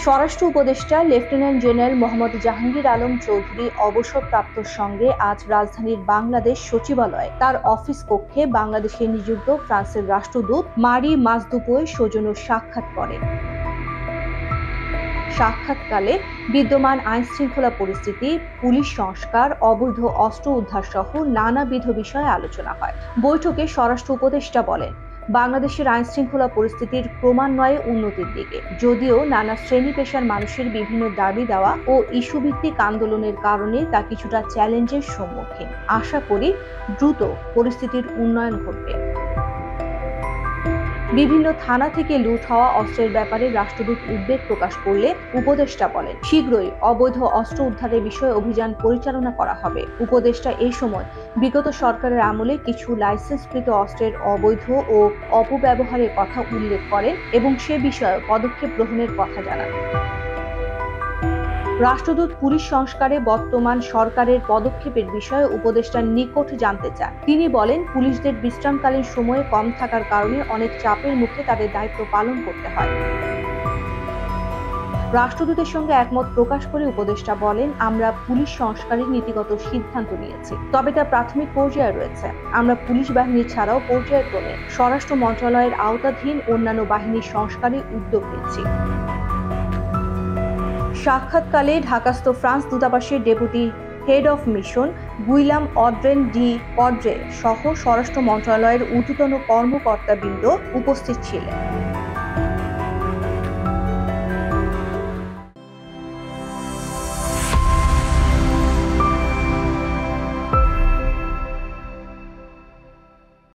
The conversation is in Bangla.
স্বরাষ্ট্র উপদেষ্টা লেফটেন্যান্ট জেনারেল মোহাম্মদ জাহাঙ্গীর আলম চৌধুরী অবসরপ্রাপ্তর সঙ্গে আজ রাজধানীর বাংলাদেশ সচিবালয়ে তার অফিস কক্ষে বাংলাদেশে নিযুক্ত ফ্রান্সের রাষ্ট্রদূত মারি মাজদুপোয় সৌজন্য সাক্ষাৎ করেন। সাক্ষাৎকালে বিদ্যমান আইনশৃঙ্খলা পরিস্থিতি, পুলিশ সংস্কার, অবৈধ অস্ত্র উদ্ধার সহ নানাবিধ বিষয়ে আলোচনা হয়। বৈঠকে স্বরাষ্ট্র উপদেষ্টা বলেন, বাংলাদেশের আইনশৃঙ্খলা পরিস্থিতির ক্রমান্বয়ে উন্নতির দিকে, যদিও নানা শ্রেণী পেশার মানুষের বিভিন্ন দাবি দেওয়া ও ইস্যুভিত্তিক আন্দোলনের কারণে তা কিছুটা চ্যালেঞ্জের সম্মুখীন। আশা করি দ্রুত পরিস্থিতির উন্নয়ন ঘটবে। বিভিন্ন থানা থেকে লুট হওয়া অস্ত্রের ব্যাপারে রাষ্ট্রদূত উদ্বেগ প্রকাশ করলে উপদেষ্টা বলেন, শীঘ্রই অবৈধ অস্ত্র উদ্ধারের বিষয়ে অভিযান পরিচালনা করা হবে। উপদেষ্টা এই সময় বিগত সরকারের আমলে কিছু লাইসেন্সকৃত অস্ত্রের অবৈধ ও অপব্যবহারের কথা উল্লেখ করেন এবং সে বিষয়ে পদক্ষেপ গ্রহণের কথা জানান। রাষ্ট্রদূত পুলিশ সংস্কারে বর্তমান সরকারের পদক্ষেপের বিষয়ে উপদেষ্টার নিকট জানতে চান। তিনি বলেন, পুলিশদের বিশ্রামকালীন সময়ে কম থাকার কারণে অনেক চাপের মুখে তাদের দায়িত্ব পালন করতে হয়। রাষ্ট্রদূতের সঙ্গে একমত প্রকাশ করে উপদেষ্টা বলেন, আমরা পুলিশ সংস্কারের নীতিগত সিদ্ধান্ত নিয়েছি, তবে তা প্রাথমিক পর্যায়ে রয়েছে। আমরা পুলিশ বাহিনী ছাড়াও পর্যায়ক্রমে স্বরাষ্ট্র মন্ত্রণালয়ের আওতাধীন অন্যান্য বাহিনীর সংস্কারে উদ্যোগ নিচ্ছি। সাক্ষাৎকালে ঢাকাস্থ ফ্রান্স দূতাবাসের deputy head of mission Guillaume Audren de Kerdrel সহ স্বরাষ্ট্র মন্ত্রণালয়ের ঊর্ধ্বতন কর্মকর্তাবৃন্দ উপস্থিত ছিলেন।